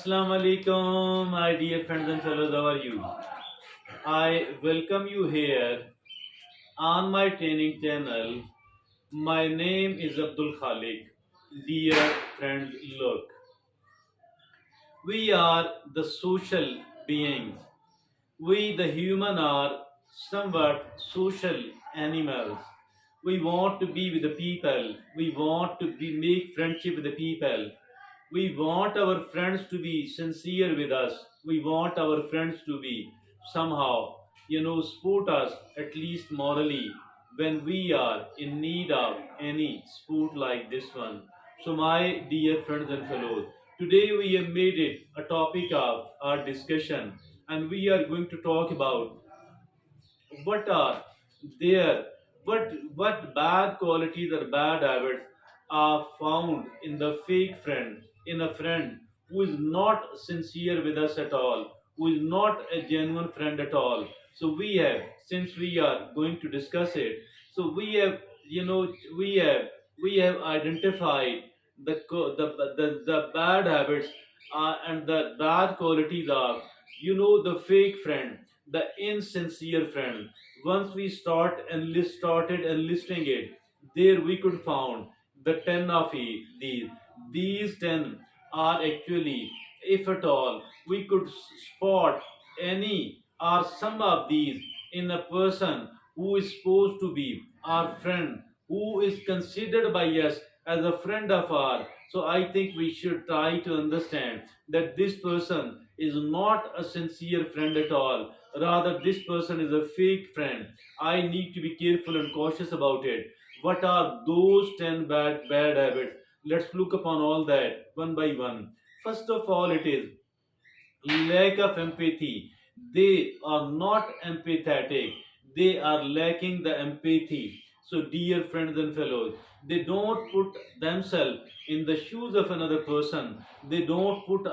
Assalamu alaikum, my dear friends and fellows. How are you? I welcome you here on my training channel. My name is Abdul Khalik. Dear friends, look, we are the social beings. We, the human, are somewhat social animals. We want to be with the people. We want to make friendship with the people. We want our friends to be sincere with us. We want our friends to be somehow, support us at least morally when we are in need of any support like this one. So, my dear friends and fellows, today we have made it a topic of our discussion, and we are going to talk about what are there what bad qualities or bad habits are found in the fake friend, in a friend who is not sincere with us at all, who is not a genuine friend at all. So we have, since we are going to discuss it, so we have, you know we have we have identified the bad habits, and the bad qualities of, the fake friend, the insincere friend. Once we started enlisting it, there we could found the 10 of these. These 10 are actually, if at all, we could spot any or some of these in a person who is supposed to be our friend, who is considered by us as a friend of ours. So I think we should try to understand that this person is not a sincere friend at all. Rather, this person is a fake friend. I need to be careful and cautious about it. What are those 10 bad habits? Let's look upon all that one by one. First of all, it is lack of empathy. They are not empathetic. They are lacking the empathy. So, dear friends and fellows, they don't put themselves in the shoes of another person. They don't put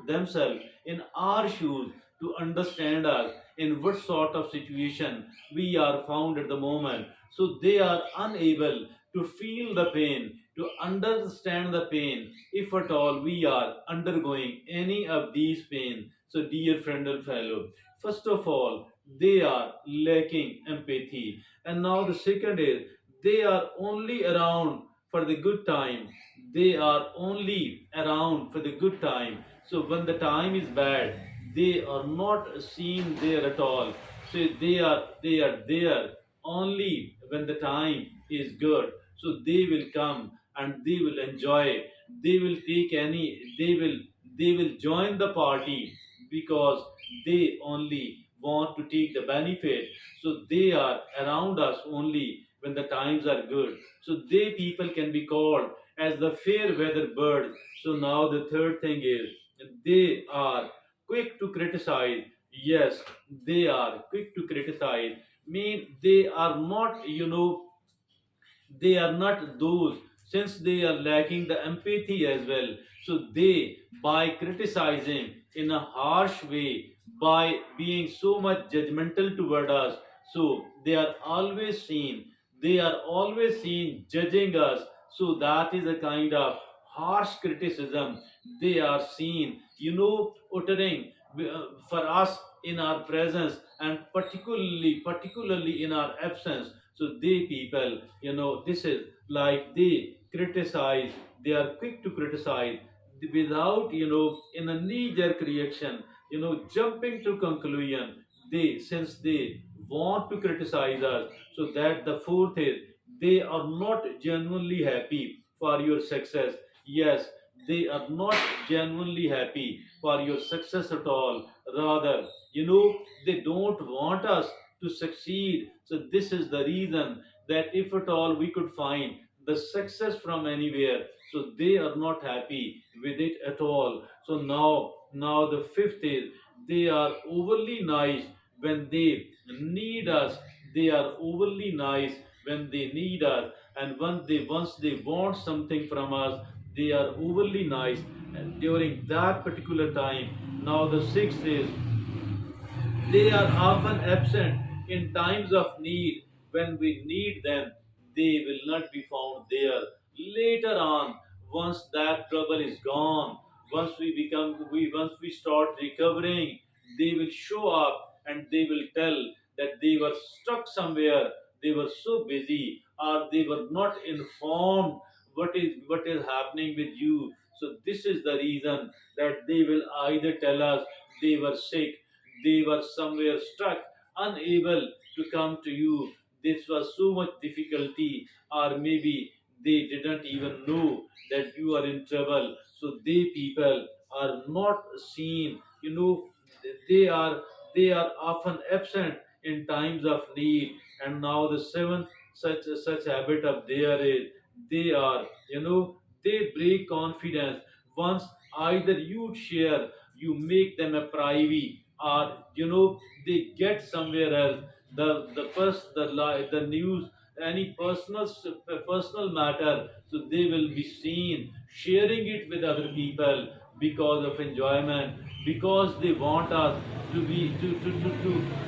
themselves in our shoes to understand us in what sort of situation we are found at the moment. So they are unable to feel the pain, to understand the pain, if at all we are undergoing any of these pain. So, dear friend and fellow, first of all, they are lacking empathy. And now the second is they are only around for the good time. They are only around for the good time. So when the time is bad, they are not seen there at all. So they are there only when the time is good. So they will come and they will enjoy. They will take any. They will join the party because they only want to take the benefit. So they are around us only when the times are good. So they people can be called as the fair weather birds. So now the third thing is they are quick to criticize. Yes, they are quick to criticize. Mean they are not, they are not those, since they are lacking the empathy as well. So they, by criticizing in a harsh way, by being so much judgmental toward us, so they are always seen judging us. So that is a kind of harsh criticism they are seen, uttering for us in our presence, and particularly in our absence. So they people, this is like they criticize. They are quick to criticize without, in a knee jerk reaction, jumping to conclusion. They, since they want to criticize us, so that the fourth is they are not genuinely happy for your success. Yes, they are not genuinely happy for your success at all. Rather, they don't want us to succeed. So this is the reason that if at all we could find the success from anywhere, so they are not happy with it at all. So now the fifth is they are overly nice when they need us. They are overly nice when they need us, and once they want something from us, they are overly nice during that particular time. Now the sixth is they are often absent in times of need. When we need them, they will not be found there. Later on, once that trouble is gone, once we start recovering, they will show up and they will tell that they were stuck somewhere, they were so busy, or they were not informed what is happening with you. So this is the reason that they will either tell us they were sick, they were somewhere stuck, unable to come to you. This was so much difficulty, or maybe they didn't even know that you are in trouble. So they people are not seen. They are they are often absent in times of need. And now the seventh such habit of their is they are they break confidence. Once either you share, you make them a private, or they get somewhere else the news, any personal matter, so they will be seen sharing it with other people because of enjoyment, because they want us to be to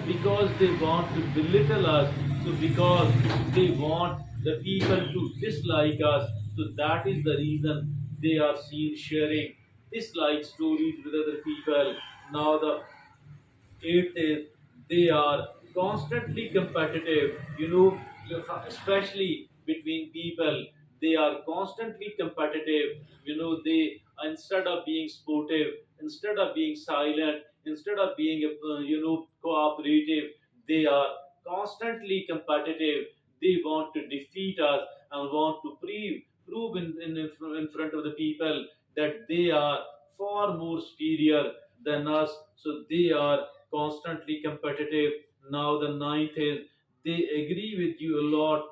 because they want to belittle us, so because they want the people to dislike us. So that is the reason they are seen sharing dislike stories with other people. Now the eighth is they are constantly competitive, especially between people. They are constantly competitive. They, instead of being sportive, instead of being silent, instead of being cooperative, they are constantly competitive. They want to defeat us and want to prove in front of the people that they are far more superior than us. So they are constantly competitive. Now the ninth is they agree with you a lot,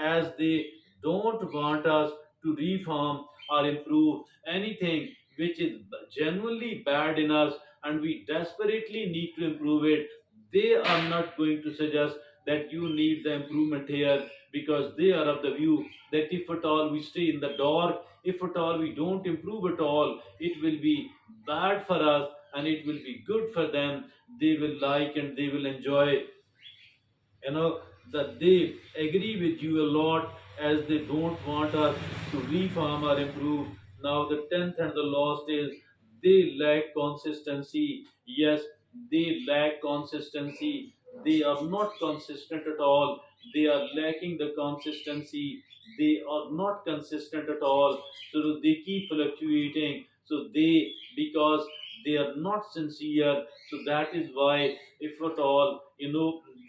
as they don't want us to reform or improve anything which is genuinely bad in us and we desperately need to improve it. They are not going to suggest that you need the improvement here, because they are of the view that if at all we stay in the dark, if at all we don't improve at all, it will be bad for us and it will be good for them. They will like and they will enjoy, that they agree with you a lot, as they don't want us to reform or improve. Now the 10th and the last is they lack consistency. Yes, they lack consistency. They are not consistent at all. They are lacking the consistency. They are not consistent at all. So they keep fluctuating. So they, because they are not sincere, so that is why, if at all,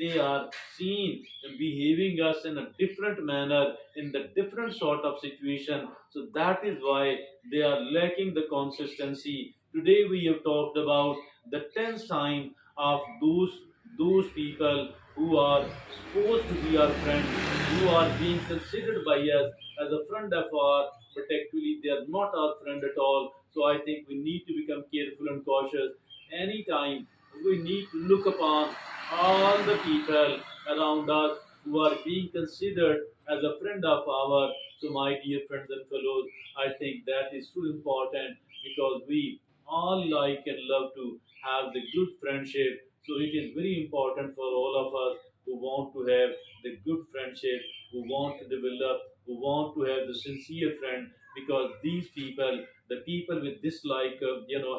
they are seen behaving us in a different manner in the different sort of situation. So that is why they are lacking the consistency. Today we have talked about the 10 signs of those people who are supposed to be our friends, who are being considered by us as a friend of ours, but actually they are not our friend at all. So I think we need to become careful and cautious anytime. We need to look upon all the people around us who are being considered as a friend of ours. So, my dear friends and fellows, I think that is too important, because we all like and love to have the good friendship. So, it is very important for all of us who want to have the good friendship, who want to develop, who want to have the sincere friend, because these people, the people with dislike,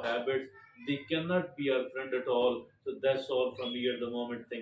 habits, they cannot be our friend at all. So that's all from me at the moment. Thank you.